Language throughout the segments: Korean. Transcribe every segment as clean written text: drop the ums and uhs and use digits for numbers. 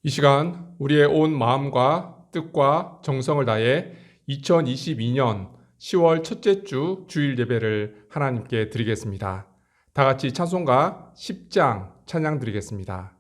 이 시간 우리의 온 마음과 뜻과 정성을 다해 2022년 10월 첫째 주 주일 예배를 하나님께 드리겠습니다. 다 같이 찬송가 10장 찬양 드리겠습니다.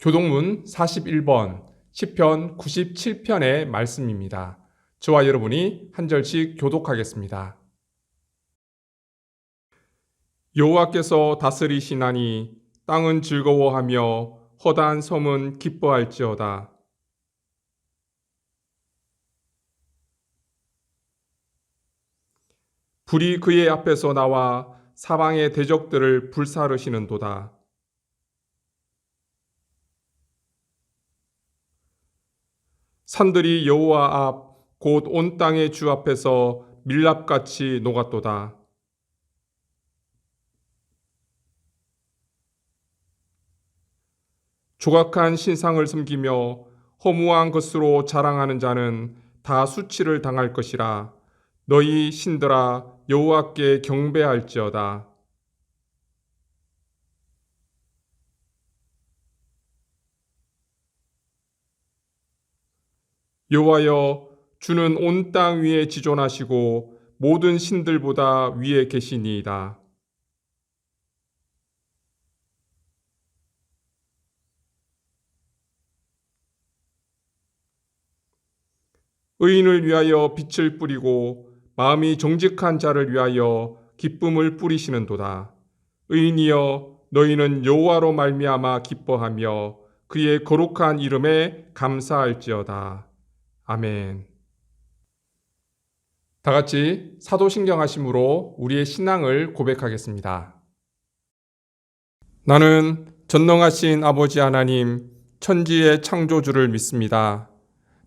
교동문 41번 시편 97편의 말씀입니다. 저와 여러분이 한 절씩 교독하겠습니다. 여호와께서 다스리시나니 땅은 즐거워하며 허다한 섬은 기뻐할지어다. 불이 그의 앞에서 나와 사방의 대적들을 불사르시는도다. 산들이 여호와 앞 곧 온 땅의 주 앞에서 밀랍같이 녹았도다. 조각한 신상을 섬기며 허무한 것으로 자랑하는 자는 다 수치를 당할 것이라. 너희 신들아 여호와께 경배할지어다. 여호와여, 주는 온 땅 위에 지존하시고 모든 신들보다 위에 계시니이다. 의인을 위하여 빛을 뿌리고 마음이 정직한 자를 위하여 기쁨을 뿌리시는도다. 의인이여, 너희는 여호와로 말미암아 기뻐하며 그의 거룩한 이름에 감사할지어다. 아멘. 다 같이 사도신경하심으로 우리의 신앙을 고백하겠습니다. 나는 전능하신 아버지 하나님, 천지의 창조주를 믿습니다.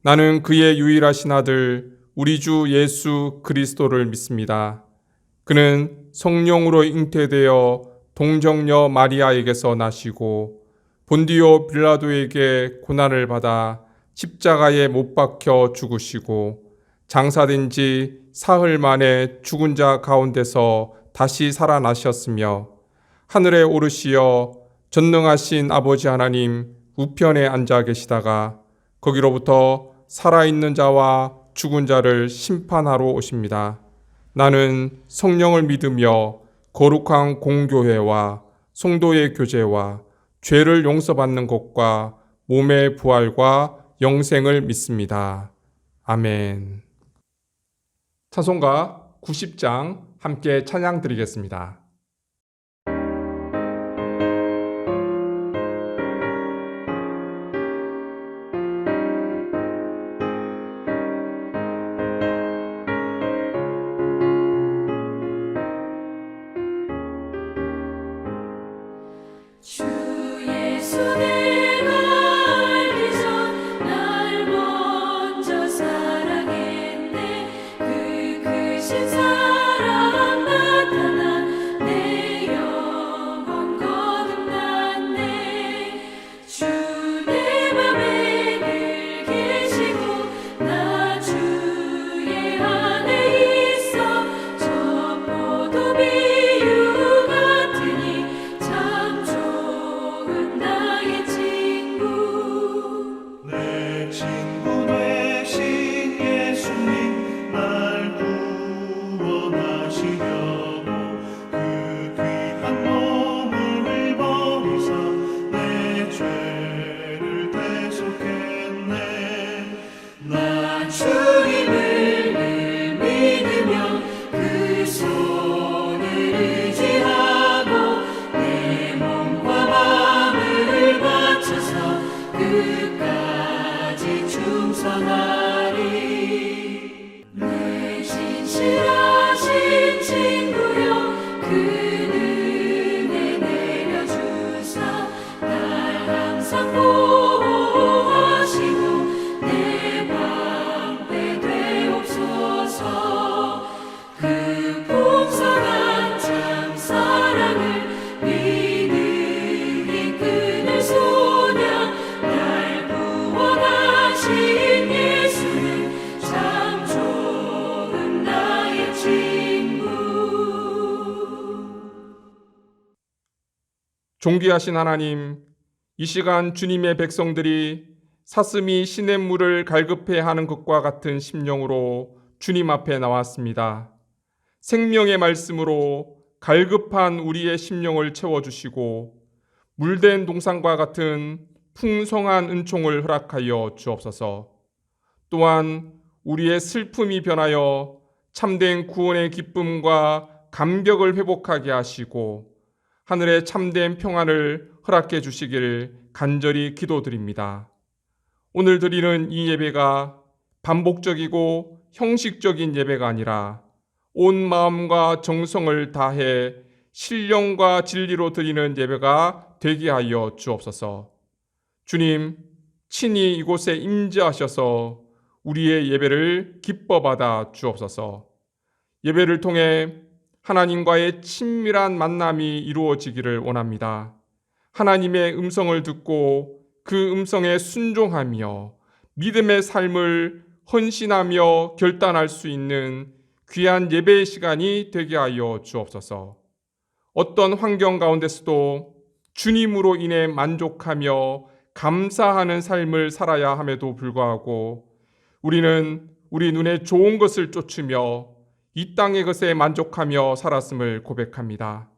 나는 그의 유일하신 아들, 우리 주 예수 그리스도를 믿습니다. 그는 성령으로 잉태되어 동정녀 마리아에게서 나시고 본디오 빌라도에게 고난을 받아 십자가에 못 박혀 죽으시고 장사된 지 사흘 만에 죽은 자 가운데서 다시 살아나셨으며 하늘에 오르시어 전능하신 아버지 하나님 우편에 앉아 계시다가 거기로부터 살아있는 자와 죽은 자를 심판하러 오십니다. 나는 성령을 믿으며 거룩한 공교회와 성도의 교제와 죄를 용서받는 것과 몸의 부활과 영생을 믿습니다. 아멘. 찬송가 90장 함께 찬양 드리겠습니다. 주 예수 내가 알기 전 날 먼저 사랑했네. 그 크신 사랑 나타나 내 영혼 거듭났네. 주 내 맘에 늘 계시고 나 주의 안에 있어. 저 포도 비유 같으니 참 좋은 나의 친구. 내 친구 되신 예수님 날 구원하시려고 그 귀한 몸을 버리사 내 죄를 대속했네. 나 주님을 늘 믿으며 그 손을 의지하고 내 몸과 마음을 바쳐서 끝까지 충성하리. 내 진실하신 친구여 그 은혜 내려주사 날 항상 보호하시고 내 방패 되옵소서. 그 풍성한 참 사랑을 믿음이 끊을 소냐. 날 구원하신 예수는 참 좋은 나의 친구. 존귀하신 하나님, 이 시간 주님의 백성들이 사슴이 시냇물을 갈급해하는 것과 같은 심령으로 주님 앞에 나왔습니다. 생명의 말씀으로 갈급한 우리의 심령을 채워주시고 물된 동산과 같은 풍성한 은총을 허락하여 주옵소서. 또한 우리의 슬픔이 변하여 참된 구원의 기쁨과 감격을 회복하게 하시고 하늘의 참된 평안을 허락해 주시길 간절히 기도드립니다. 오늘 드리는 이 예배가 반복적이고 형식적인 예배가 아니라 온 마음과 정성을 다해 신령과 진리로 드리는 예배가 되게 하여 주옵소서. 주님, 친히 이곳에 임재하셔서 우리의 예배를 기뻐 받아 주옵소서. 예배를 통해 하나님과의 친밀한 만남이 이루어지기를 원합니다. 하나님의 음성을 듣고 그 음성에 순종하며 믿음의 삶을 헌신하며 결단할 수 있는 귀한 예배의 시간이 되게 하여 주옵소서. 어떤 환경 가운데서도 주님으로 인해 만족하며 감사하는 삶을 살아야 함에도 불구하고 우리는 우리 눈에 좋은 것을 쫓으며 이 땅의 것에 만족하며 살았음을 고백합니다.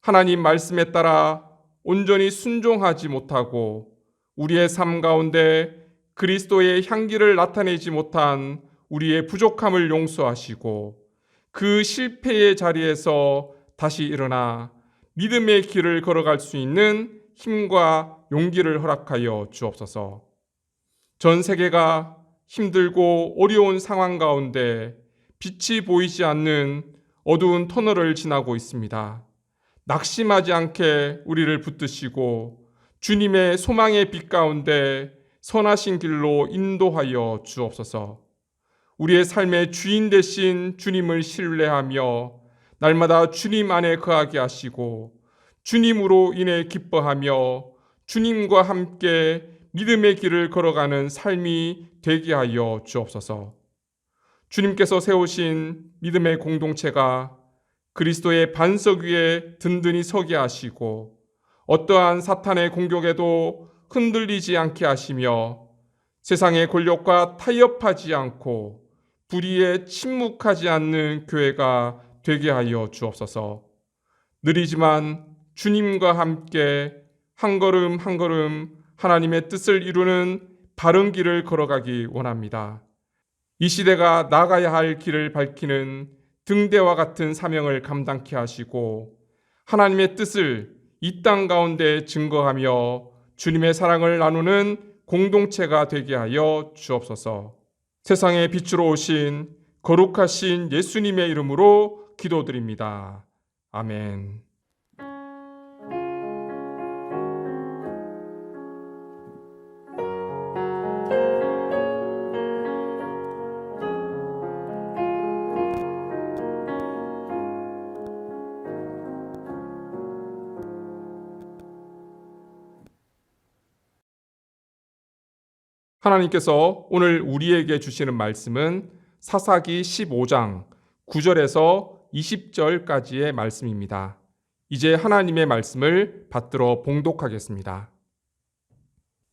하나님 말씀에 따라 온전히 순종하지 못하고 우리의 삶 가운데 그리스도의 향기를 나타내지 못한 우리의 부족함을 용서하시고 그 실패의 자리에서 다시 일어나 믿음의 길을 걸어갈 수 있는 힘과 용기를 허락하여 주옵소서. 전 세계가 힘들고 어려운 상황 가운데 빛이 보이지 않는 어두운 터널을 지나고 있습니다. 낙심하지 않게 우리를 붙드시고 주님의 소망의 빛 가운데 선하신 길로 인도하여 주옵소서. 우리의 삶의 주인 되신 주님을 신뢰하며 날마다 주님 안에 거하게 하시고 주님으로 인해 기뻐하며 주님과 함께 믿음의 길을 걸어가는 삶이 되게 하여 주옵소서. 주님께서 세우신 믿음의 공동체가 그리스도의 반석 위에 든든히 서게 하시고 어떠한 사탄의 공격에도 흔들리지 않게 하시며 세상의 권력과 타협하지 않고 불의에 침묵하지 않는 교회가 되게 하여 주옵소서. 느리지만 주님과 함께 한 걸음 한 걸음 하나님의 뜻을 이루는 바른 길을 걸어가기 원합니다. 이 시대가 나가야 할 길을 밝히는 등대와 같은 사명을 감당케 하시고 하나님의 뜻을 이 땅 가운데 증거하며 주님의 사랑을 나누는 공동체가 되게 하여 주옵소서. 세상의 빛으로 오신 거룩하신 예수님의 이름으로 기도드립니다. 아멘. 하나님께서 오늘 우리에게 주시는 말씀은 사사기 15장 9절에서 20절까지의 말씀입니다. 이제 하나님의 말씀을 받들어 봉독하겠습니다.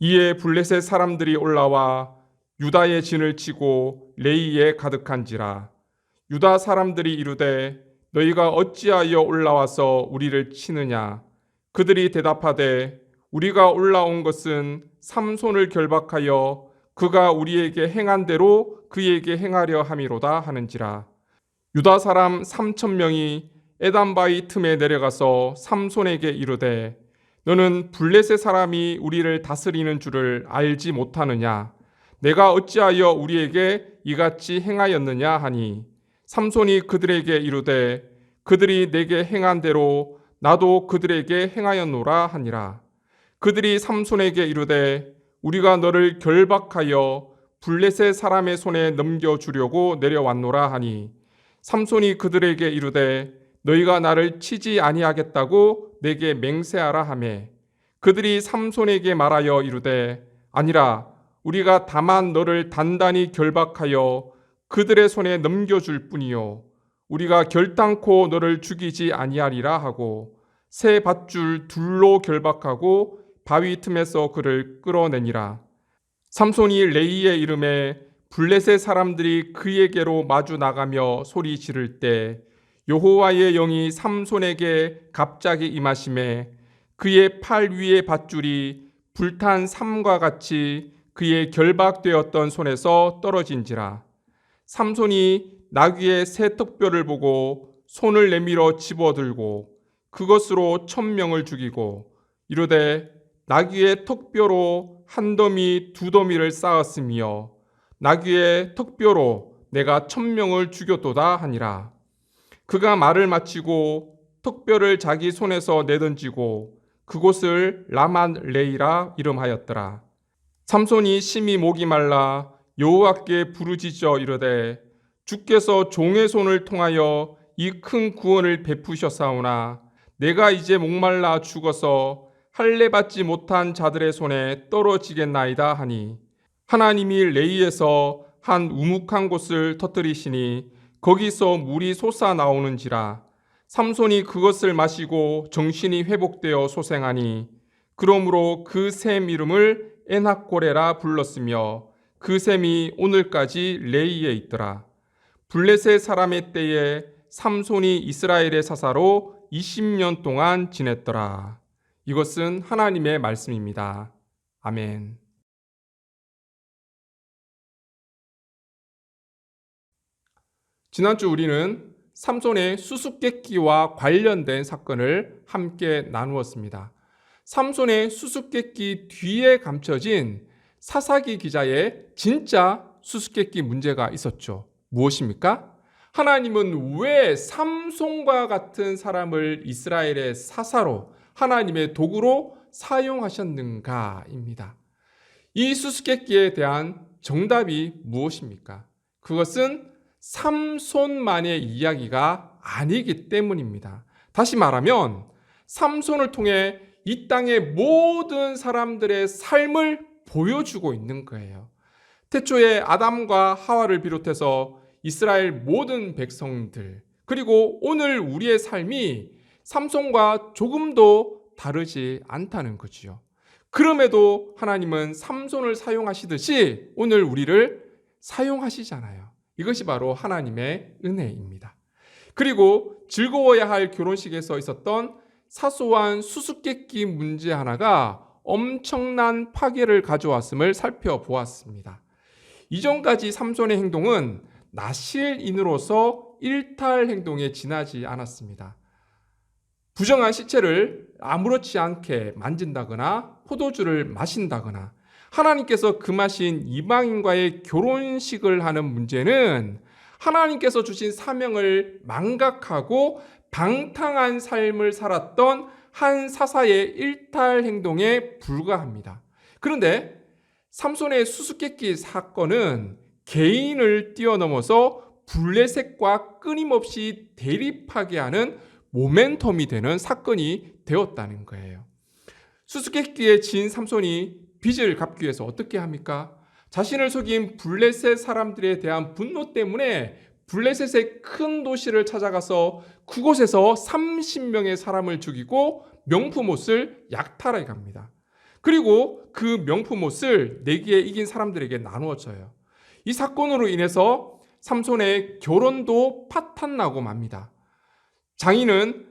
이에 블레셋 사람들이 올라와 유다의 진을 치고 레이에 가득한지라. 유다 사람들이 이르되 너희가 어찌하여 올라와서 우리를 치느냐. 그들이 대답하되 우리가 올라온 것은 삼손을 결박하여 그가 우리에게 행한 대로 그에게 행하려 함이로다 하는지라. 유다 사람 3,000명이 에담바위 틈에 내려가서 삼손에게 이르되 너는 블레셋 사람이 우리를 다스리는 줄을 알지 못하느냐. 내가 어찌하여 우리에게 이같이 행하였느냐 하니 삼손이 그들에게 이르되 그들이 내게 행한 대로 나도 그들에게 행하였노라 하니라. 그들이 삼손에게 이르되 우리가 너를 결박하여 블레셋 사람의 손에 넘겨주려고 내려왔노라 하니 삼손이 그들에게 이르되 너희가 나를 치지 아니하겠다고 내게 맹세하라 하매 그들이 삼손에게 말하여 이르되 아니라 우리가 다만 너를 단단히 결박하여 그들의 손에 넘겨줄 뿐이요 우리가 결단코 너를 죽이지 아니하리라 하고 새 밧줄 둘로 결박하고 바위 틈에서 그를 끌어내니라. 삼손이 레이의 이름에 블레셋 사람들이 그에게로 마주 나가며 소리 지를 때 여호와의 영이 삼손에게 갑자기 임하심에 그의 팔 위의 밧줄이 불탄 삼과 같이 그의 결박되었던 손에서 떨어진지라. 삼손이 나귀의 새 턱뼈를 보고 손을 내밀어 집어들고 그것으로 1,000명을 죽이고 이르되 나귀의 턱뼈로 한 더미 두 더미를 쌓았으며 나귀의 턱뼈로 내가 1,000명을 죽였도다 하니라. 그가 말을 마치고 턱뼈를 자기 손에서 내던지고 그곳을 라만 레이라 이름하였더라. 삼손이 심히 목이 말라 여호와께 부르짖어 이르되 주께서 종의 손을 통하여 이 큰 구원을 베푸셨사오나 내가 이제 목말라 죽어서 할례 받지 못한 자들의 손에 떨어지겠나이다 하니 하나님이 레이에서 한 우묵한 곳을 터뜨리시니 거기서 물이 솟아 나오는지라. 삼손이 그것을 마시고 정신이 회복되어 소생하니 그러므로 그 샘 이름을 에낙고레라 불렀으며 그 샘이 오늘까지 레이에 있더라. 블레셋 사람의 때에 삼손이 이스라엘의 사사로 20년 동안 지냈더라. 이것은 하나님의 말씀입니다. 아멘. 지난주 우리는 삼손의 수수께끼와 관련된 사건을 함께 나누었습니다. 삼손의 수수께끼 뒤에 감춰진 사사기 기자의 진짜 수수께끼 문제가 있었죠. 무엇입니까? 하나님은 왜 삼손과 같은 사람을 이스라엘의 사사로 하나님의 도구로 사용하셨는가입니다. 이 수수께끼에 대한 정답이 무엇입니까? 그것은 삼손만의 이야기가 아니기 때문입니다. 다시 말하면 삼손을 통해 이 땅의 모든 사람들의 삶을 보여주고 있는 거예요. 태초에 아담과 하와를 비롯해서 이스라엘 모든 백성들, 그리고 오늘 우리의 삶이 삼손과 조금도 다르지 않다는 거지요. 그럼에도 하나님은 삼손을 사용하시듯이 오늘 우리를 사용하시잖아요. 이것이 바로 하나님의 은혜입니다. 그리고 즐거워야 할 결혼식에서 있었던 사소한 수수께끼 문제 하나가 엄청난 파괴를 가져왔음을 살펴보았습니다. 이전까지 삼손의 행동은 나실인으로서 일탈 행동에 지나지 않았습니다. 부정한 시체를 아무렇지 않게 만진다거나 포도주를 마신다거나 하나님께서 금하신 이방인과의 결혼식을 하는 문제는 하나님께서 주신 사명을 망각하고 방탕한 삶을 살았던 한 사사의 일탈 행동에 불과합니다. 그런데 삼손의 수수께끼 사건은 개인을 뛰어넘어서 블레셋과 끊임없이 대립하게 하는 모멘텀이 되는 사건이 되었다는 거예요. 수수께끼에 진 삼손이 빚을 갚기 위해서 어떻게 합니까? 자신을 속인 블레셋 사람들에 대한 분노 때문에 블레셋의 큰 도시를 찾아가서 그곳에서 30명의 사람을 죽이고 명품옷을 약탈해 갑니다. 그리고 그 명품옷을 내기에 이긴 사람들에게 나누어 줘요. 이 사건으로 인해서 삼손의 결혼도 파탄나고 맙니다. 장인은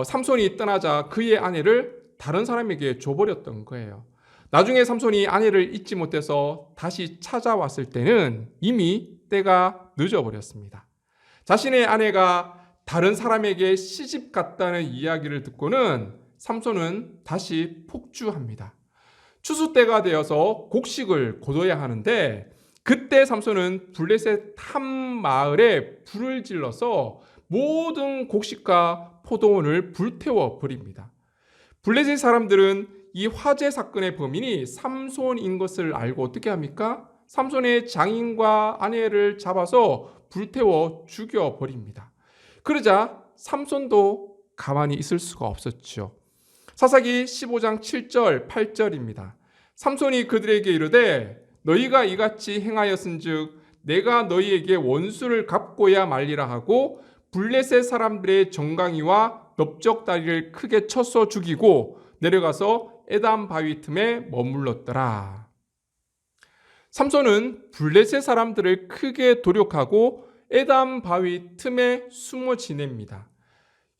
삼손이 떠나자 그의 아내를 다른 사람에게 줘버렸던 거예요. 나중에 삼손이 아내를 잊지 못해서 다시 찾아왔을 때는 이미 때가 늦어버렸습니다. 자신의 아내가 다른 사람에게 시집 갔다는 이야기를 듣고는 삼손은 다시 폭주합니다. 추수 때가 되어서 곡식을 거둬야 하는데 그때 삼손은 블레셋 한 마을에 불을 질러서 모든 곡식과 포도원을 불태워 버립니다. 블레셋 사람들은 이 화재 사건의 범인이 삼손인 것을 알고 어떻게 합니까? 삼손의 장인과 아내를 잡아서 불태워 죽여버립니다. 그러자 삼손도 가만히 있을 수가 없었죠. 사사기 15장 7절 8절입니다. 삼손이 그들에게 이르되 너희가 이같이 행하였은즉 내가 너희에게 원수를 갚고야 말리라 하고 블레셋 사람들의 정강이와 넓적다리를 크게 쳐서 죽이고 내려가서 에담 바위 틈에 머물렀더라. 삼손은 블레셋 사람들을 크게 도륙하고 에담 바위 틈에 숨어 지냅니다.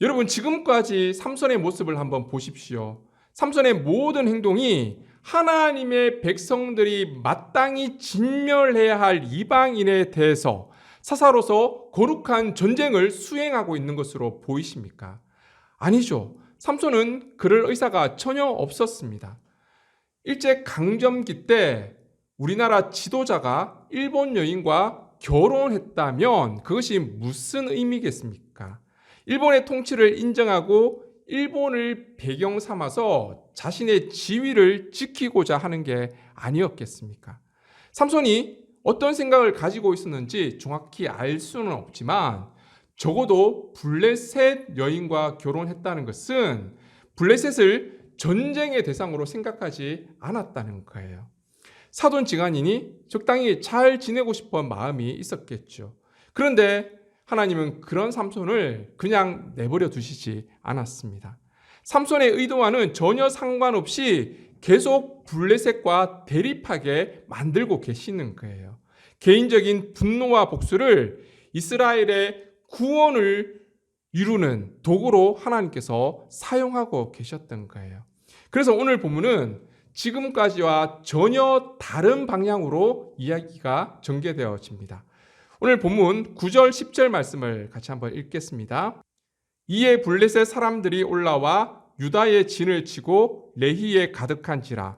여러분 지금까지 삼손의 모습을 한번 보십시오. 삼손의 모든 행동이 하나님의 백성들이 마땅히 진멸해야 할 이방인에 대해서 사사로서 거룩한 전쟁을 수행하고 있는 것으로 보이십니까? 아니죠. 삼손은 그럴 의사가 전혀 없었습니다. 일제 강점기 때 우리나라 지도자가 일본 여인과 결혼했다면 그것이 무슨 의미겠습니까? 일본의 통치를 인정하고 일본을 배경 삼아서 자신의 지위를 지키고자 하는 게 아니었겠습니까? 삼손이 어떤 생각을 가지고 있었는지 정확히 알 수는 없지만 적어도 블레셋 여인과 결혼했다는 것은 블레셋을 전쟁의 대상으로 생각하지 않았다는 거예요. 사돈지간이니 적당히 잘 지내고 싶은 마음이 있었겠죠. 그런데 하나님은 그런 삼손을 그냥 내버려 두시지 않았습니다. 삼손의 의도와는 전혀 상관없이 계속 블레셋과 대립하게 만들고 계시는 거예요. 개인적인 분노와 복수를 이스라엘의 구원을 이루는 도구로 하나님께서 사용하고 계셨던 거예요. 그래서 오늘 본문은 지금까지와 전혀 다른 방향으로 이야기가 전개되어집니다. 오늘 본문 9절 10절 말씀을 같이 한번 읽겠습니다. 이에 블레셋 사람들이 올라와 유다의 진을 치고 레히에 가득한지라.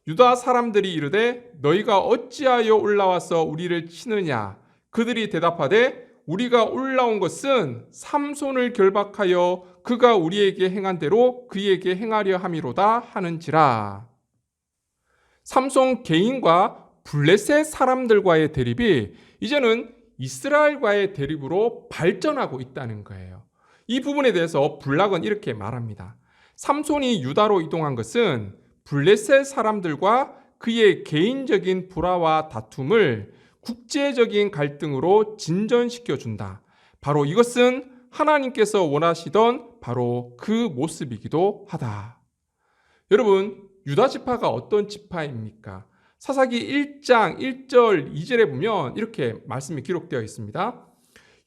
유다 사람들이 이르되 너희가 어찌하여 올라와서 우리를 치느냐. 그들이 대답하되 우리가 올라온 것은 삼손을 결박하여 그가 우리에게 행한 대로 그에게 행하려 함이로다 하는지라. 삼손 개인과 블레셋 사람들과의 대립이 이제는 이스라엘과의 대립으로 발전하고 있다는 거예요. 이 부분에 대해서 불락은 이렇게 말합니다. 삼손이 유다로 이동한 것은 블레셋 사람들과 그의 개인적인 불화와 다툼을 국제적인 갈등으로 진전시켜준다. 바로 이것은 하나님께서 원하시던 바로 그 모습이기도 하다. 여러분, 유다 지파가 어떤 지파입니까? 사사기 1장 1절 2절에 보면 이렇게 말씀이 기록되어 있습니다.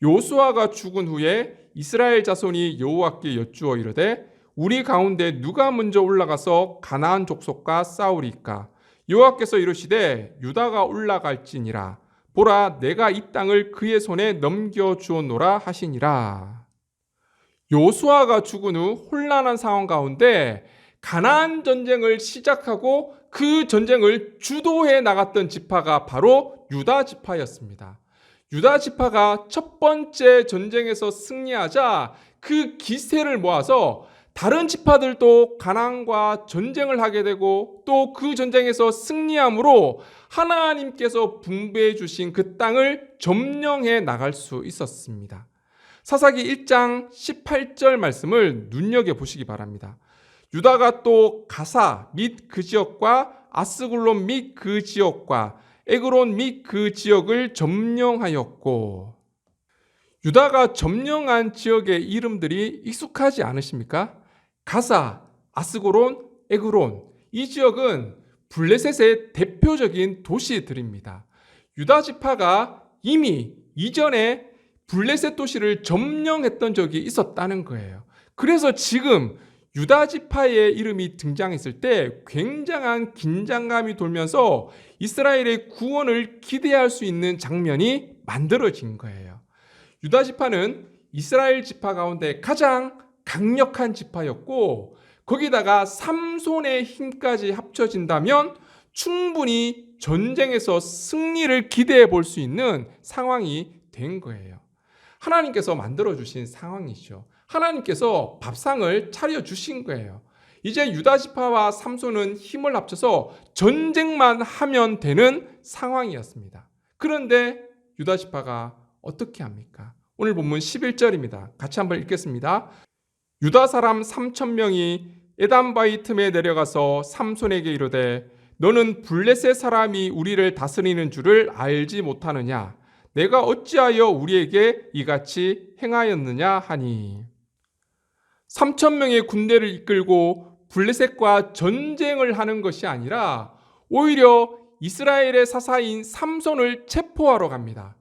요수아가 죽은 후에 이스라엘 자손이 여호와께 여쭈어 이르되 우리 가운데 누가 먼저 올라가서 가나안 족속과 싸우리까? 여호와께서 이르시되 유다가 올라갈지니라. 보라, 내가 이 땅을 그의 손에 넘겨주었노라 하시니라. 요수아가 죽은 후 혼란한 상황 가운데 가나안 전쟁을 시작하고 그 전쟁을 주도해 나갔던 지파가 바로 유다 지파였습니다. 유다 지파가 첫 번째 전쟁에서 승리하자 그 기세를 모아서 다른 지파들도 가나안과 전쟁을 하게 되고 또 그 전쟁에서 승리함으로 하나님께서 분배해 주신 그 땅을 점령해 나갈 수 있었습니다. 사사기 1장 18절 말씀을 눈여겨보시기 바랍니다. 유다가 또 가사 및 그 지역과 아스글론 및 그 지역과 에그론 및 그 지역을 점령하였고, 유다가 점령한 지역의 이름들이 익숙하지 않으십니까? 가사, 아스글론, 에그론, 이 지역은 블레셋의 대표적인 도시들입니다. 유다 지파가 이미 이전에 블레셋 도시를 점령했던 적이 있었다는 거예요. 그래서 지금 유다 지파의 이름이 등장했을 때 굉장한 긴장감이 돌면서 이스라엘의 구원을 기대할 수 있는 장면이 만들어진 거예요. 유다 지파는 이스라엘 지파 가운데 가장 강력한 지파였고, 거기다가 삼손의 힘까지 합쳐진다면 충분히 전쟁에서 승리를 기대해 볼 수 있는 상황이 된 거예요. 하나님께서 만들어주신 상황이죠. 하나님께서 밥상을 차려주신 거예요. 이제 유다 지파와 삼손은 힘을 합쳐서 전쟁만 하면 되는 상황이었습니다. 그런데 유다 지파가 어떻게 합니까? 오늘 본문 11절입니다. 같이 한번 읽겠습니다. 유다 사람 3,000명이 에담바위 틈에 내려가서 삼손에게 이르되 너는 블레셋 사람이 우리를 다스리는 줄을 알지 못하느냐? 내가 어찌하여 우리에게 이같이 행하였느냐 하니, 3,000명의 군대를 이끌고 블레셋과 전쟁을 하는 것이 아니라 오히려 이스라엘의 사사인 삼손을 체포하러 갑니다.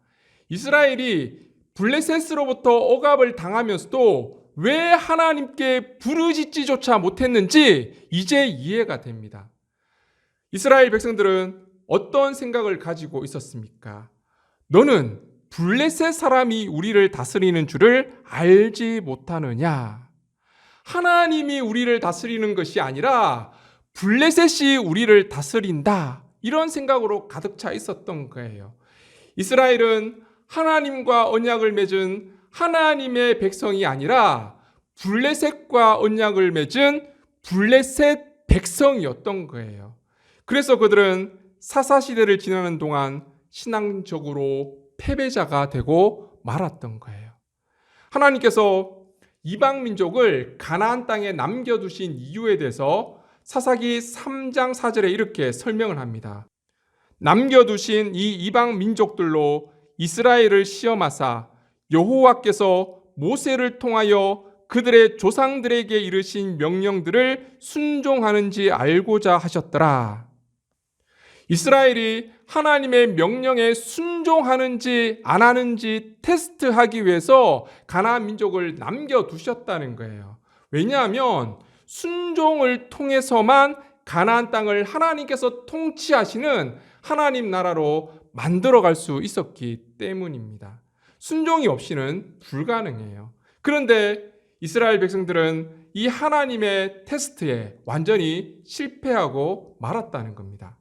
이스라엘이 블레셋으로부터 억압을 당하면서도 왜 하나님께 부르짖지조차 못했는지 이제 이해가 됩니다. 이스라엘 백성들은 어떤 생각을 가지고 있었습니까? 너는 블레셋 사람이 우리를 다스리는 줄을 알지 못하느냐? 하나님이 우리를 다스리는 것이 아니라 블레셋이 우리를 다스린다. 이런 생각으로 가득 차 있었던 거예요. 이스라엘은 하나님과 언약을 맺은 하나님의 백성이 아니라 블레셋과 언약을 맺은 블레셋 백성이었던 거예요. 그래서 그들은 사사시대를 지나는 동안 신앙적으로 패배자가 되고 말았던 거예요. 하나님께서 이방 민족을 가나안 땅에 남겨두신 이유에 대해서 사사기 3장 4절에 이렇게 설명을 합니다. 남겨두신 이 이방 민족들로 이스라엘을 시험하사 여호와께서 모세를 통하여 그들의 조상들에게 이르신 명령들을 순종하는지 알고자 하셨더라. 이스라엘이 하나님의 명령에 순종하는지 안 하는지 테스트하기 위해서 가나안 민족을 남겨두셨다는 거예요. 왜냐하면 순종을 통해서만 가나안 땅을 하나님께서 통치하시는 하나님 나라로 만들어갈 수 있었기 때문입니다. 순종이 없이는 불가능해요. 그런데 이스라엘 백성들은 이 하나님의 테스트에 완전히 실패하고 말았다는 겁니다.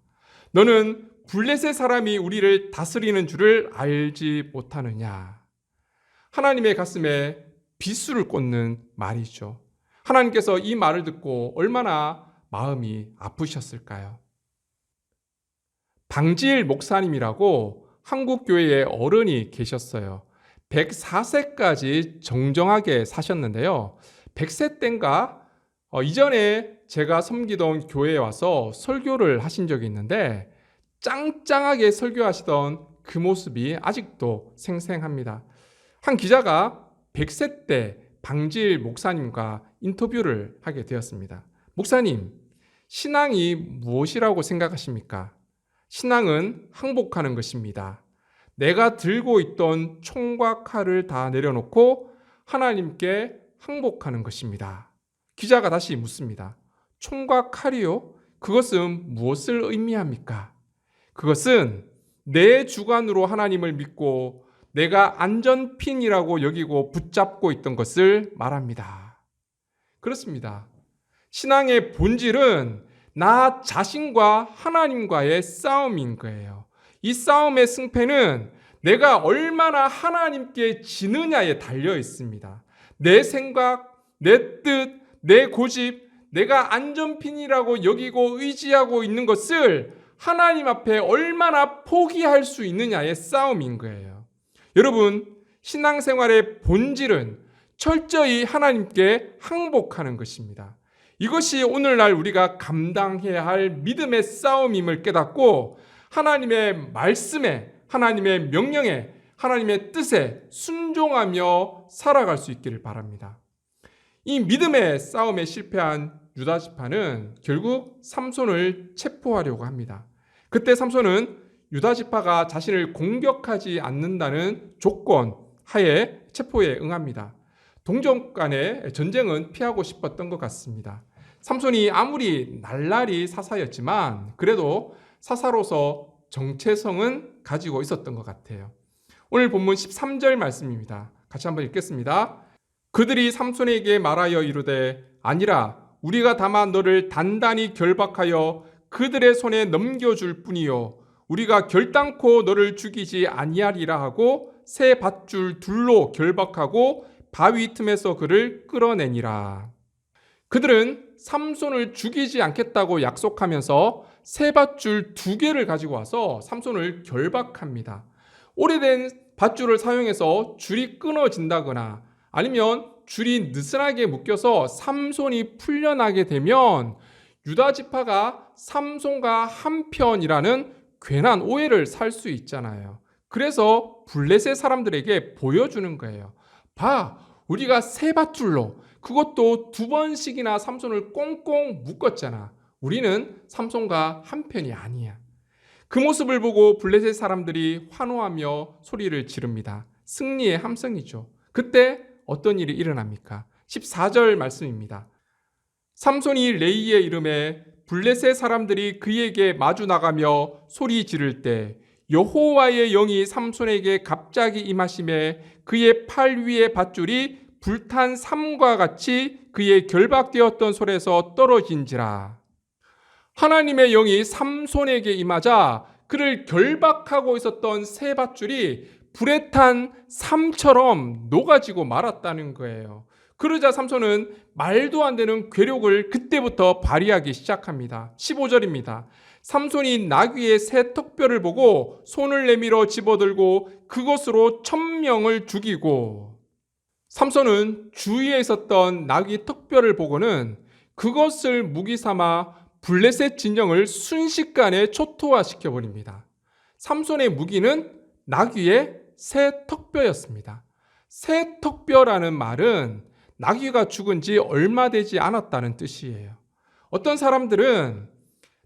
너는 블레셋 사람이 우리를 다스리는 줄을 알지 못하느냐? 하나님의 가슴에 비수를 꽂는 말이죠. 하나님께서 이 말을 듣고 얼마나 마음이 아프셨을까요? 방지일 목사님이라고 한국 교회에 어른이 계셨어요. 104세까지 정정하게 사셨는데요. 100세 땐가 이전에 제가 섬기던 교회에 와서 설교를 하신 적이 있는데 짱짱하게 설교하시던 그 모습이 아직도 생생합니다. 한 기자가 100세 때 방지일 목사님과 인터뷰를 하게 되었습니다. 목사님, 신앙이 무엇이라고 생각하십니까? 신앙은 항복하는 것입니다. 내가 들고 있던 총과 칼을 다 내려놓고 하나님께 항복하는 것입니다. 기자가 다시 묻습니다. 총과 칼이요? 그것은 무엇을 의미합니까? 그것은 내 주관으로 하나님을 믿고 내가 안전핀이라고 여기고 붙잡고 있던 것을 말합니다. 그렇습니다. 신앙의 본질은 나 자신과 하나님과의 싸움인 거예요. 이 싸움의 승패는 내가 얼마나 하나님께 지느냐에 달려 있습니다. 내 생각, 내 뜻, 내 고집, 내가 안전핀이라고 여기고 의지하고 있는 것을 하나님 앞에 얼마나 포기할 수 있느냐의 싸움인 거예요. 여러분, 신앙생활의 본질은 철저히 하나님께 항복하는 것입니다. 이것이 오늘날 우리가 감당해야 할 믿음의 싸움임을 깨닫고 하나님의 말씀에, 하나님의 명령에, 하나님의 뜻에 순종하며 살아갈 수 있기를 바랍니다. 이 믿음의 싸움에 실패한 유다 지파는 결국 삼손을 체포하려고 합니다. 그때 삼손은 유다 지파가 자신을 공격하지 않는다는 조건 하에 체포에 응합니다. 동족 간의 전쟁은 피하고 싶었던 것 같습니다. 삼손이 아무리 날라리 사사였지만 그래도 사사로서 정체성은 가지고 있었던 것 같아요. 오늘 본문 13절 말씀입니다. 같이 한번 읽겠습니다. 그들이 삼손에게 말하여 이르되 아니라 우리가 다만 너를 단단히 결박하여 그들의 손에 넘겨줄 뿐이요 우리가 결단코 너를 죽이지 아니하리라 하고 새 밧줄 둘로 결박하고 바위 틈에서 그를 끌어내니라. 그들은 삼손을 죽이지 않겠다고 약속하면서 새 밧줄 2개를 가지고 와서 삼손을 결박합니다. 오래된 밧줄을 사용해서 줄이 끊어진다거나 아니면 줄이 느슨하게 묶여서 삼손이 풀려나게 되면 유다 지파가 삼손과 한편이라는 괜한 오해를 살 수 있잖아요. 그래서 블레셋 사람들에게 보여주는 거예요. 봐, 우리가 새 밧줄로 그것도 2번씩이나 삼손을 꽁꽁 묶었잖아. 우리는 삼손과 한편이 아니야. 그 모습을 보고 블레셋 사람들이 환호하며 소리를 지릅니다. 승리의 함성이죠. 그때 어떤 일이 일어납니까? 14절 말씀입니다. 삼손이 레이의 이름에 블레셋 사람들이 그에게 마주 나가며 소리 지를 때 여호와의 영이 삼손에게 갑자기 임하심에 그의 팔 위의 밧줄이 불탄 삼과 같이 그의 결박되었던 솔에서 떨어진지라. 하나님의 영이 삼손에게 임하자 그를 결박하고 있었던 새 밧줄이 불에 탄 삼처럼 녹아지고 말았다는 거예요. 그러자 삼손은 말도 안 되는 괴력을 그때부터 발휘하기 시작합니다. 15절입니다. 삼손이 나귀의 새 턱뼈를 보고 손을 내밀어 집어들고 그것으로 1000명을 죽이고, 삼손은 주위에 있었던 나귀 턱뼈를 보고는 그것을 무기 삼아 블레셋 진영을 순식간에 초토화시켜 버립니다. 삼손의 무기는 나귀의 새 턱뼈였습니다. 새 턱뼈라는 말은 나귀가 죽은 지 얼마 되지 않았다는 뜻이에요. 어떤 사람들은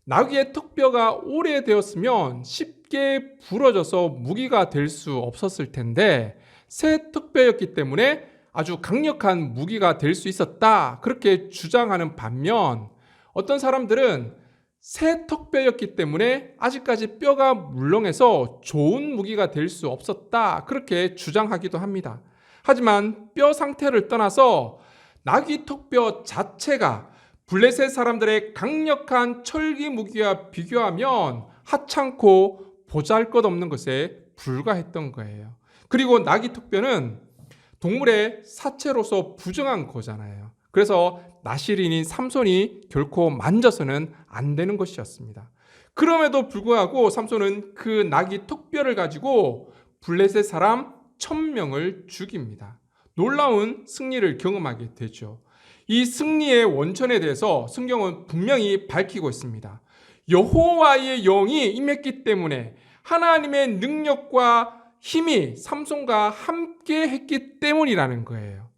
나귀의 턱뼈가 오래되었으면 쉽게 부러져서 무기가 될 수 없었을 텐데 새 턱뼈였기 때문에 아주 강력한 무기가 될 수 있었다, 그렇게 주장하는 반면 어떤 사람들은 새 턱뼈였기 때문에 아직까지 뼈가 물렁해서 좋은 무기가 될 수 없었다, 그렇게 주장하기도 합니다. 하지만 뼈 상태를 떠나서 나귀 턱뼈 자체가 블레셋 사람들의 강력한 철기 무기와 비교하면 하찮고 보잘것없는 것에 불과했던 거예요. 그리고 나귀 턱뼈는 동물의 사체로서 부정한 거잖아요. 그래서 나실인인 삼손이 결코 만져서는 안 되는 것이었습니다. 그럼에도 불구하고 삼손은 그 나귀 턱뼈를 가지고 블레셋 사람 1000명을 죽입니다. 놀라운 승리를 경험하게 되죠. 이 승리의 원천에 대해서 성경은 분명히 밝히고 있습니다. 여호와의 영이 임했기 때문에, 하나님의 능력과 힘이 삼손과 함께 했기 때문이라는 거예요.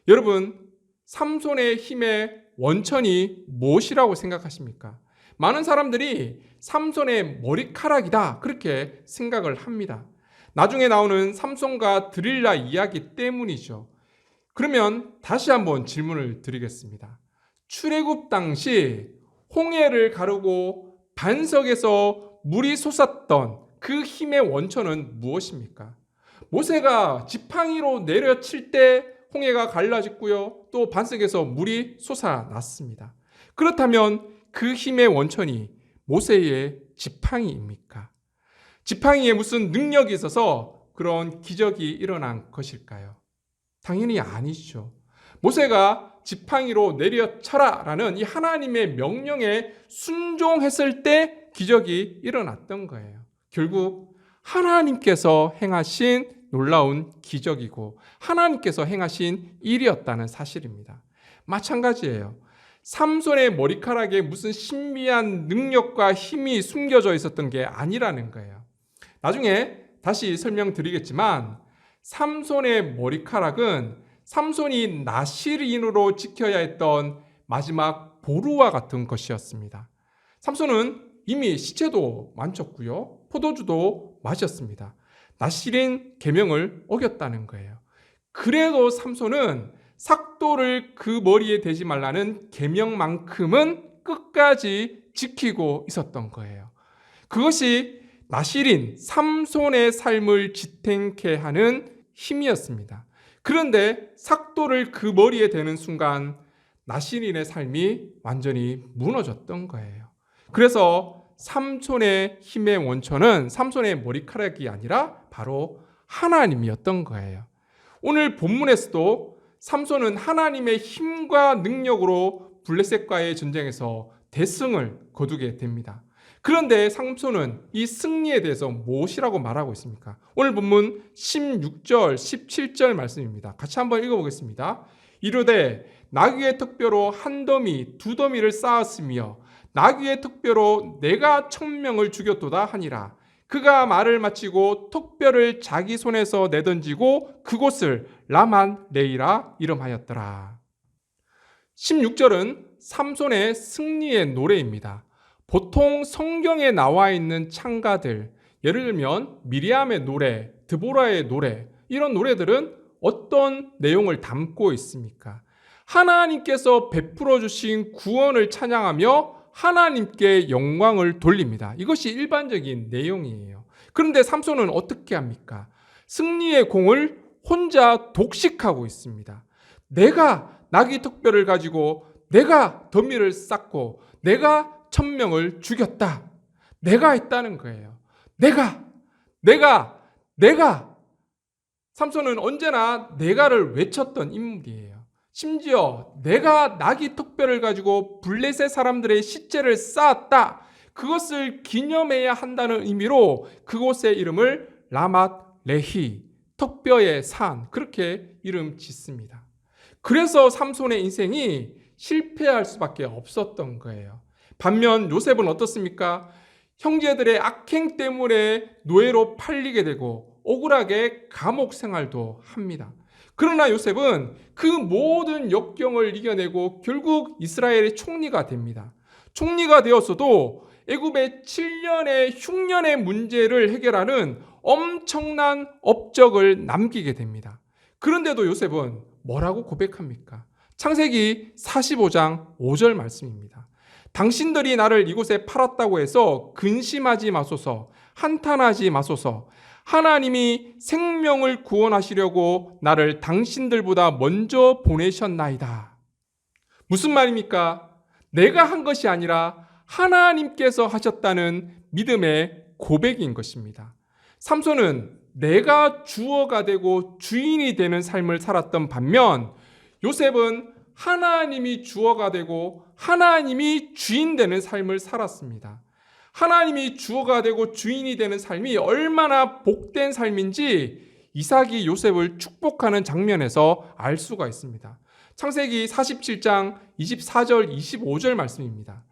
여러분, 삼손의 힘의 원천이 무엇이라고 생각하십니까? 많은 사람들이 삼손의 머리카락이다, 그렇게 생각을 합니다. 나중에 나오는 삼손과 드릴라 이야기 때문이죠. 그러면 다시 한번 질문을 드리겠습니다. 출애굽 당시 홍해를 가르고 반석에서 물이 솟았던 그 힘의 원천은 무엇입니까? 모세가 지팡이로 내려칠 때 홍해가 갈라졌고요. 또 반석에서 물이 솟아났습니다. 그렇다면 그 힘의 원천이 모세의 지팡이입니까? 지팡이에 무슨 능력이 있어서 그런 기적이 일어난 것일까요? 당연히 아니죠. 모세가 지팡이로 내려쳐라 라는 이 하나님의 명령에 순종했을 때 기적이 일어났던 거예요. 결국 하나님께서 행하신 놀라운 기적이고 하나님께서 행하신 일이었다는 사실입니다. 마찬가지예요. 삼손의 머리카락에 무슨 신비한 능력과 힘이 숨겨져 있었던 게 아니라는 거예요. 나중에 다시 설명드리겠지만 삼손의 머리카락은 삼손이 나실인으로 지켜야 했던 마지막 보루와 같은 것이었습니다. 삼손은 이미 시체도 만졌고요. 포도주도 마셨습니다. 나실인 계명을 어겼다는 거예요. 그래도 삼손은 삭도를 그 머리에 대지 말라는 계명만큼은 끝까지 지키고 있었던 거예요. 그것이 나실인 삼손의 삶을 지탱케 하는 힘이었습니다. 그런데 삭도를 그 머리에 대는 순간 나실인의 삶이 완전히 무너졌던 거예요. 그래서 삼손의 힘의 원천은 삼손의 머리카락이 아니라 바로 하나님이었던 거예요. 오늘 본문에서도 삼손은 하나님의 힘과 능력으로 블레셋과의 전쟁에서 대승을 거두게 됩니다. 그런데 삼손은 이 승리에 대해서 무엇이라고 말하고 있습니까? 오늘 본문 16절, 17절 말씀입니다. 같이 한번 읽어보겠습니다. 이르되 나귀의 턱뼈로 한 더미, 두 더미를 쌓았으며 나귀의 턱뼈로 내가 1000명을 죽였도다 하니라. 그가 말을 마치고 턱뼈를 자기 손에서 내던지고 그곳을 라만 레이라 이름하였더라. 16절은 삼손의 승리의 노래입니다. 보통 성경에 나와 있는 찬가들, 예를 들면 미리암의 노래, 드보라의 노래, 이런 노래들은 어떤 내용을 담고 있습니까? 하나님께서 베풀어 주신 구원을 찬양하며 하나님께 영광을 돌립니다. 이것이 일반적인 내용이에요. 그런데 삼손은 어떻게 합니까? 승리의 공을 혼자 독식하고 있습니다. 내가 나귀 턱뼈를 가지고 내가 더미를 쌓고 내가 1000명을 죽였다. 내가 했다는 거예요. 내가. 삼손은 언제나 내가를 외쳤던 인물이에요. 심지어 내가 나귀 턱뼈를 가지고 블레셋 사람들의 시체를 쌓았다. 그것을 기념해야 한다는 의미로 그곳의 이름을 라맛 레히, 턱뼈의 산, 그렇게 이름 짓습니다. 그래서 삼손의 인생이 실패할 수밖에 없었던 거예요. 반면 요셉은 어떻습니까? 형제들의 악행 때문에 노예로 팔리게 되고 억울하게 감옥 생활도 합니다. 그러나 요셉은 그 모든 역경을 이겨내고 결국 이스라엘의 총리가 됩니다. 총리가 되었어도 애굽의 7년의 흉년의 문제를 해결하는 엄청난 업적을 남기게 됩니다. 그런데도 요셉은 뭐라고 고백합니까? 창세기 45장 5절 말씀입니다. 당신들이 나를 이곳에 팔았다고 해서 근심하지 마소서, 한탄하지 마소서. 하나님이 생명을 구원하시려고 나를 당신들보다 먼저 보내셨나이다. 무슨 말입니까? 내가 한 것이 아니라 하나님께서 하셨다는 믿음의 고백인 것입니다. 삼손은 내가 주어가 되고 주인이 되는 삶을 살았던 반면 요셉은 하나님이 주어가 되고 하나님이 주인 되는 삶을 살았습니다. 하나님이 주어가 되고 주인이 되는 삶이 얼마나 복된 삶인지 이삭이 요셉을 축복하는 장면에서 알 수가 있습니다. 창세기 47장 24절 25절 말씀입니다.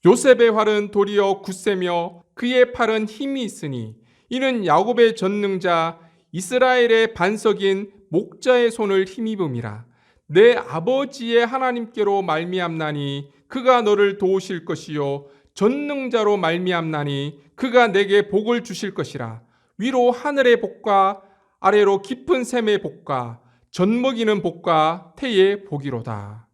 요셉의 활은 도리어 굳세며 그의 팔은 힘이 있으니 이는 야곱의 전능자 이스라엘의 반석인 목자의 손을 힘입음이라. 내 아버지의 하나님께로 말미암나니 그가 너를 도우실 것이요 전능자로 말미암나니 그가 내게 복을 주실 것이라. 위로 하늘의 복과 아래로 깊은 샘의 복과 젖먹이는 복과 태의 복이로다.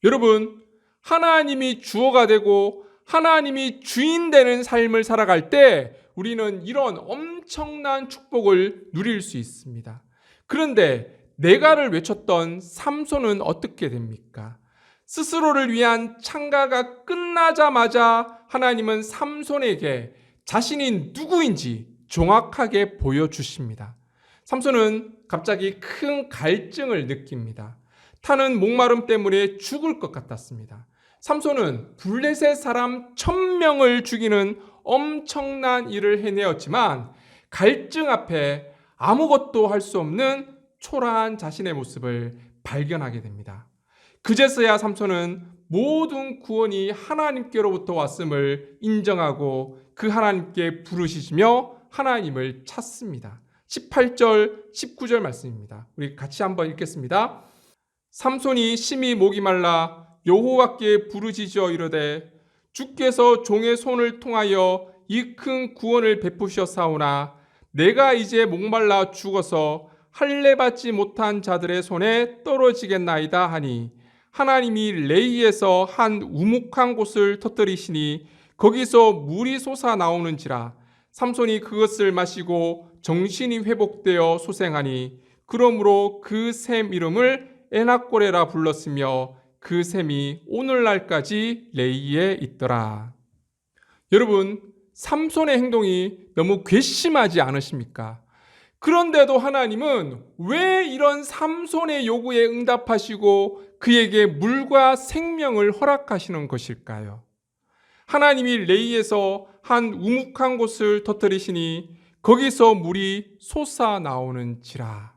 여러분, 하나님이 주어가 되고 하나님이 주인 되는 삶을 살아갈 때 우리는 이런 엄청난 축복을 누릴 수 있습니다. 그런데 내가를 외쳤던 삼손은 어떻게 됩니까? 스스로를 위한 창가가 끝나자마자 하나님은 삼손에게 자신이 누구인지 정확하게 보여주십니다. 삼손은 갑자기 큰 갈증을 느낍니다. 타는 목마름 때문에 죽을 것 같았습니다. 삼손은 블레셋 사람 1000명을 죽이는 엄청난 일을 해내었지만 갈증 앞에 아무것도 할 수 없는 초라한 자신의 모습을 발견하게 됩니다. 그제서야 삼손은 모든 구원이 하나님께로부터 왔음을 인정하고 그 하나님께 부르시며 하나님을 찾습니다. 18절, 19절 말씀입니다. 우리 같이 한번 읽겠습니다. 삼손이 심히 목이 말라 여호와께 부르짖어 이르되 주께서 종의 손을 통하여 이 큰 구원을 베푸셨사오나 내가 이제 목말라 죽어서 할례 받지 못한 자들의 손에 떨어지겠나이다 하니 하나님이 레이에서 한 우묵한 곳을 터뜨리시니 거기서 물이 솟아 나오는지라 삼손이 그것을 마시고 정신이 회복되어 소생하니 그러므로 그 샘 이름을 에낙고레라 불렀으며 그 샘이 오늘날까지 레이에 있더라. 여러분, 삼손의 행동이 너무 괘씸하지 않으십니까? 그런데도 하나님은 왜 이런 삼손의 요구에 응답하시고 그에게 물과 생명을 허락하시는 것일까요? 하나님이 레이에서 한 우묵한 곳을 터뜨리시니 거기서 물이 솟아 나오는지라.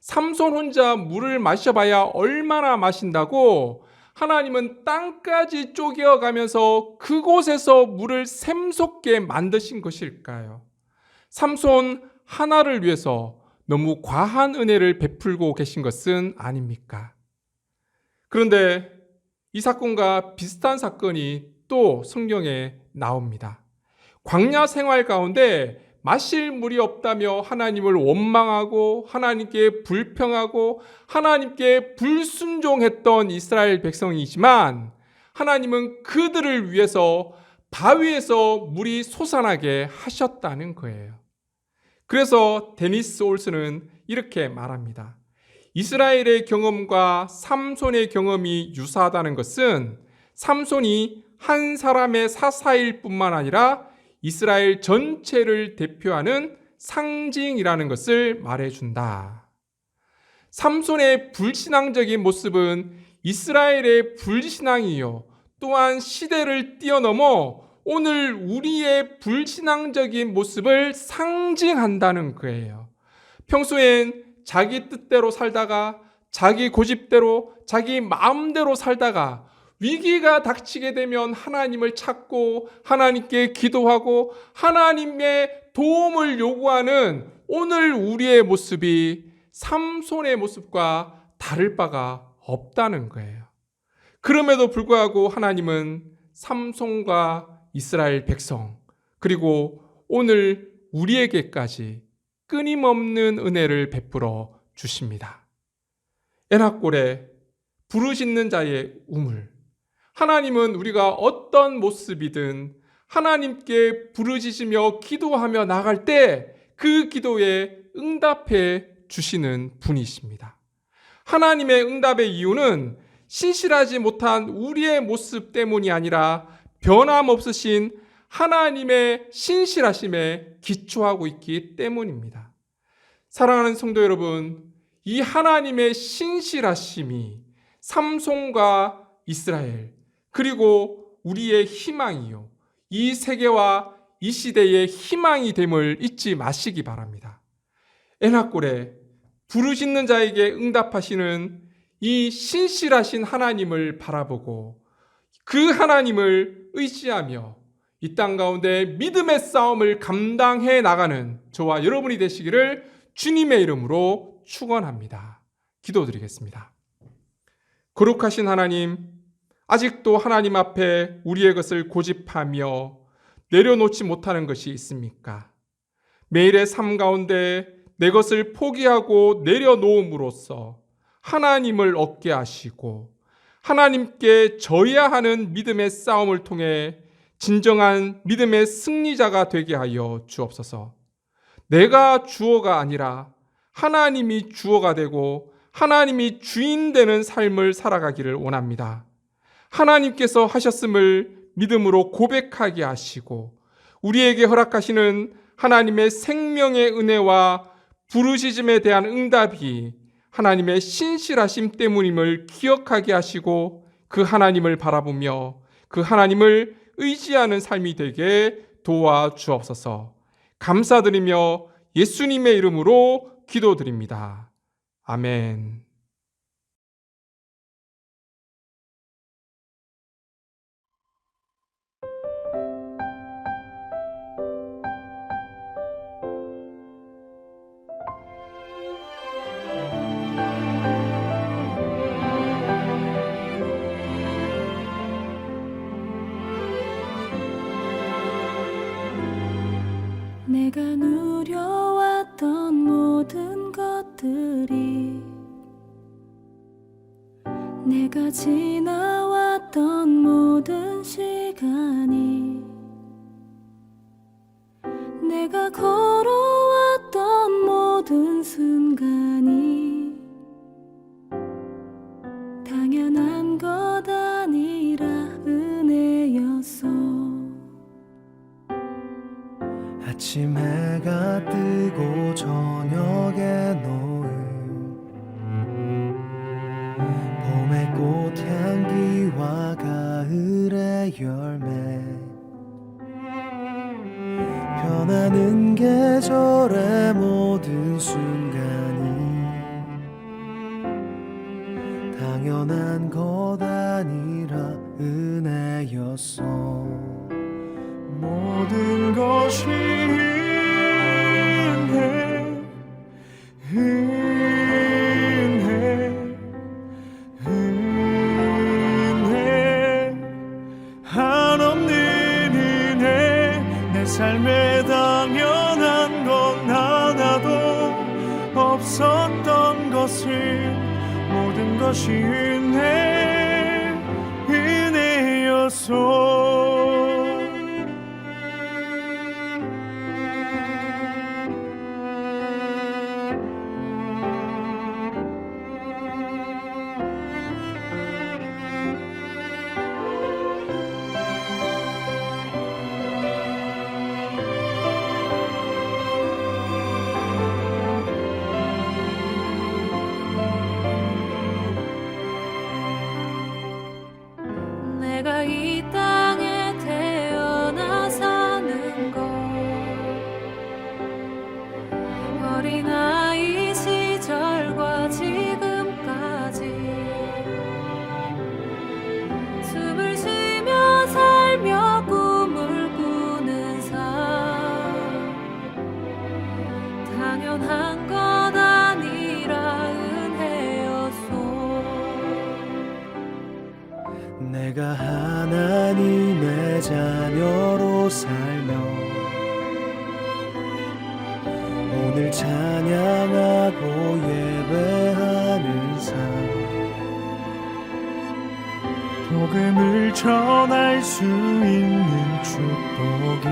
삼손 혼자 물을 마셔봐야 얼마나 마신다고 하나님은 땅까지 쪼개어가면서 그곳에서 물을 샘솟게 만드신 것일까요? 삼손 하나를 위해서 너무 과한 은혜를 베풀고 계신 것은 아닙니까? 그런데 이 사건과 비슷한 사건이 또 성경에 나옵니다. 광야 생활 가운데 마실 물이 없다며 하나님을 원망하고 하나님께 불평하고 하나님께 불순종했던 이스라엘 백성이지만 하나님은 그들을 위해서 바위에서 물이 솟아나게 하셨다는 거예요. 그래서 데니스 올슨은 이렇게 말합니다. 이스라엘의 경험과 삼손의 경험이 유사하다는 것은 삼손이 한 사람의 사사일 뿐만 아니라 이스라엘 전체를 대표하는 상징이라는 것을 말해준다. 삼손의 불신앙적인 모습은 이스라엘의 불신앙이요. 또한 시대를 뛰어넘어 오늘 우리의 불신앙적인 모습을 상징한다는 거예요. 평소엔 자기 뜻대로 살다가 자기 고집대로 자기 마음대로 살다가 위기가 닥치게 되면 하나님을 찾고 하나님께 기도하고 하나님의 도움을 요구하는 오늘 우리의 모습이 삼손의 모습과 다를 바가 없다는 거예요. 그럼에도 불구하고 하나님은 삼손과 이스라엘 백성 그리고 오늘 우리에게까지 끊임없는 은혜를 베풀어 주십니다. 에낙골에 부르짖는 자의 우물. 하나님은 우리가 어떤 모습이든 하나님께 부르짖으며 기도하며 나갈 때 그 기도에 응답해 주시는 분이십니다. 하나님의 응답의 이유는 신실하지 못한 우리의 모습 때문이 아니라 변함없으신 하나님의 신실하심에 기초하고 있기 때문입니다. 사랑하는 성도 여러분, 이 하나님의 신실하심이 삼손과 이스라엘 그리고 우리의 희망이요. 이 세계와 이 시대의 희망이 됨을 잊지 마시기 바랍니다. 에낙골에 부르짖는 자에게 응답하시는 이 신실하신 하나님을 바라보고 그 하나님을 의지하며 이 땅 가운데 믿음의 싸움을 감당해 나가는 저와 여러분이 되시기를 주님의 이름으로 축원합니다. 기도드리겠습니다. 거룩하신 하나님, 아직도 하나님 앞에 우리의 것을 고집하며 내려놓지 못하는 것이 있습니까? 매일의 삶 가운데 내 것을 포기하고 내려놓음으로써 하나님을 얻게 하시고 하나님께 져야 하는 믿음의 싸움을 통해 진정한 믿음의 승리자가 되게 하여 주옵소서. 내가 주어가 아니라 하나님이 주어가 되고 하나님이 주인 되는 삶을 살아가기를 원합니다. 하나님께서 하셨음을 믿음으로 고백하게 하시고 우리에게 허락하시는 하나님의 생명의 은혜와 부르시즘에 대한 응답이 하나님의 신실하심 때문임을 기억하게 하시고 그 하나님을 바라보며 그 하나님을 의지하는 삶이 되게 도와주옵소서. 감사드리며 예수님의 이름으로 기도드립니다. 아멘. 내가 누려왔던 모든 것들이 내가 지나왔던 모든 시간이 내가 걸어왔던 모든 순간이 당연한 것 아니라 은혜였어. 아침 해가 뜨고 저녁에 노을 봄의 꽃향기와 가을의 열매 변하는 계절의 모든 순간이 당연한 것 아니라 은혜였어. 모든 것이 은혜 한없는 은혜 내 삶에 당연한 건 하나도 없었던 것을 모든 것이 은혜였어. 내가 이 땅에 태어나 사는 것 어린아이 시절과 지금까지 숨을 쉬며 살며 꿈을 꾸는 삶 당연한 것 아니라 은혜였소. 내가 하나님의 자녀로 살며 오늘 찬양하고 예배하는 삶 복음을 전할 수 있는 축복이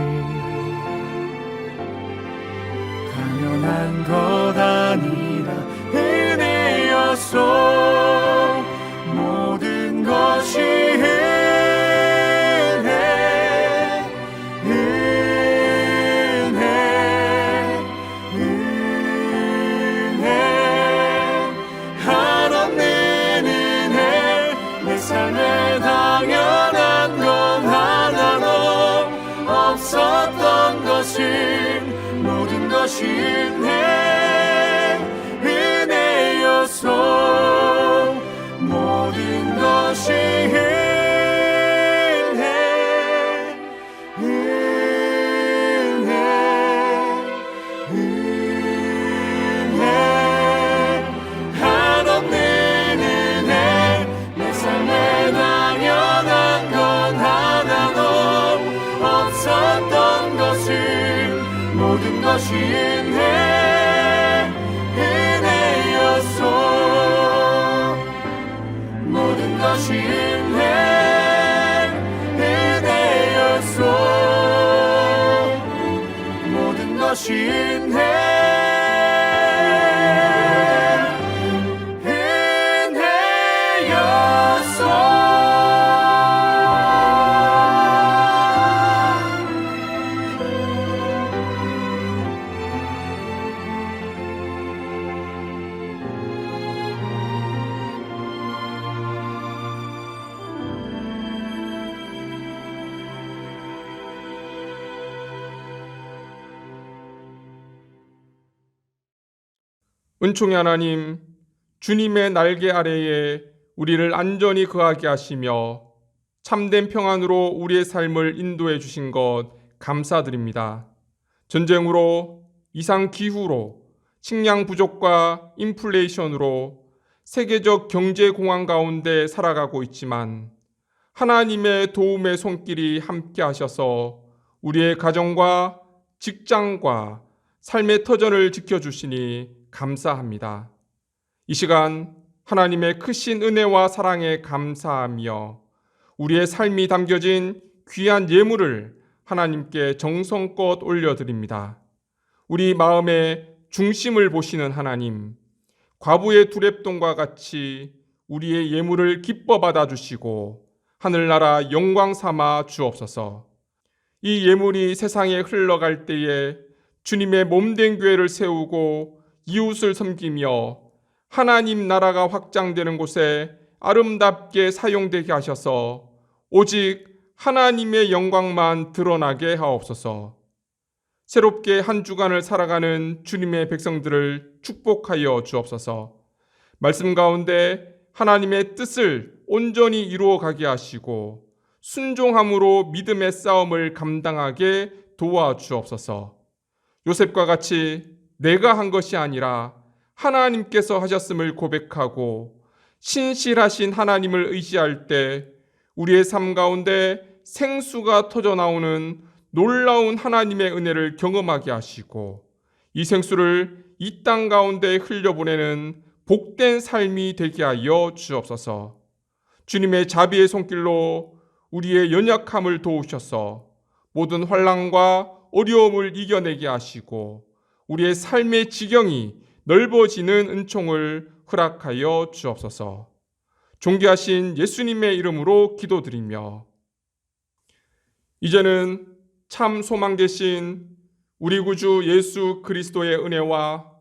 당연한 것 아니라 은혜였소. 모든 것이 한없는 은혜 내 삶에 당연한 건 하나도 없었던 것을 모든 것이 은혜였소. 모든 것이 한없는 은혜 내 삶에 당연한 건 하나도 없었던 것을 모든 것이 은혜였소. 모든 것이 것이 은혜였소. 모든 것이 은총의 하나님, 주님의 날개 아래에 우리를 안전히 거하게 하시며 참된 평안으로 우리의 삶을 인도해 주신 것 감사드립니다. 전쟁으로, 이상 기후로, 식량 부족과 인플레이션으로 세계적 경제 공황 가운데 살아가고 있지만 하나님의 도움의 손길이 함께 하셔서 우리의 가정과 직장과 삶의 터전을 지켜주시니 감사합니다. 이 시간 하나님의 크신 은혜와 사랑에 감사하며 우리의 삶이 담겨진 귀한 예물을 하나님께 정성껏 올려드립니다. 우리 마음의 중심을 보시는 하나님, 과부의 두렙돈과 같이 우리의 예물을 기뻐 받아주시고 하늘나라 영광 삼아 주옵소서. 이 예물이 세상에 흘러갈 때에 주님의 몸된 교회를 세우고 이웃을 섬기며 하나님 나라가 확장되는 곳에 아름답게 사용되게 하셔서 오직 하나님의 영광만 드러나게 하옵소서. 새롭게 한 주간을 살아가는 주님의 백성들을 축복하여 주옵소서. 말씀 가운데 하나님의 뜻을 온전히 이루어 가게 하시고 순종함으로 믿음의 싸움을 감당하게 도와주옵소서. 요셉과 같이 내가 한 것이 아니라 하나님께서 하셨음을 고백하고 신실하신 하나님을 의지할 때 우리의 삶 가운데 생수가 터져 나오는 놀라운 하나님의 은혜를 경험하게 하시고 이 생수를 이 땅 가운데 흘려보내는 복된 삶이 되게 하여 주옵소서. 주님의 자비의 손길로 우리의 연약함을 도우셔서 모든 환난과 어려움을 이겨내게 하시고 우리의 삶의 지경이 넓어지는 은총을 허락하여 주옵소서. 존귀하신 예수님의 이름으로 기도드리며 이제는 참 소망 되신 우리 구주 예수 그리스도의 은혜와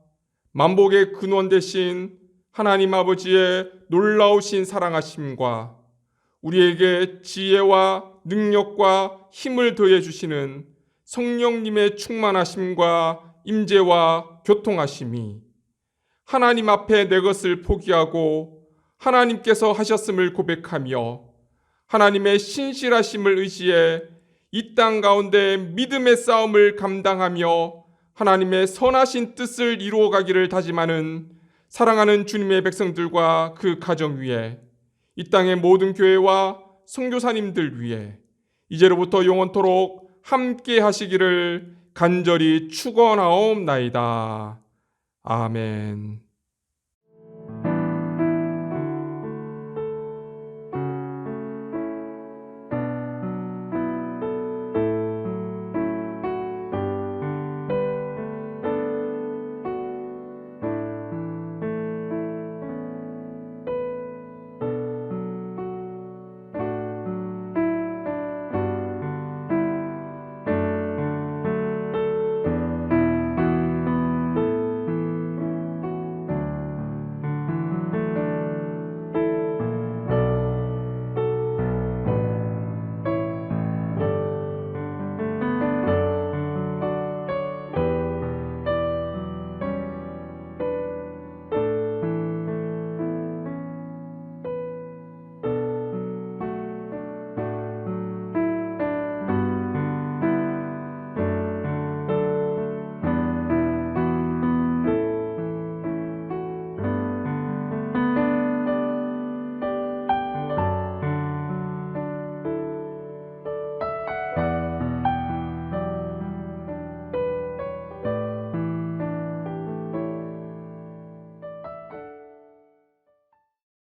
만복의 근원 되신 하나님 아버지의 놀라우신 사랑하심과 우리에게 지혜와 능력과 힘을 더해 주시는 성령님의 충만하심과 임재와 교통하심이 하나님 앞에 내 것을 포기하고 하나님께서 하셨음을 고백하며 하나님의 신실하심을 의지해 이 땅 가운데 믿음의 싸움을 감당하며 하나님의 선하신 뜻을 이루어가기를 다짐하는 사랑하는 주님의 백성들과 그 가정 위에 이 땅의 모든 교회와 선교사님들 위에 이제로부터 영원토록 함께 하시기를 간절히 축원하옵나이다. 아멘.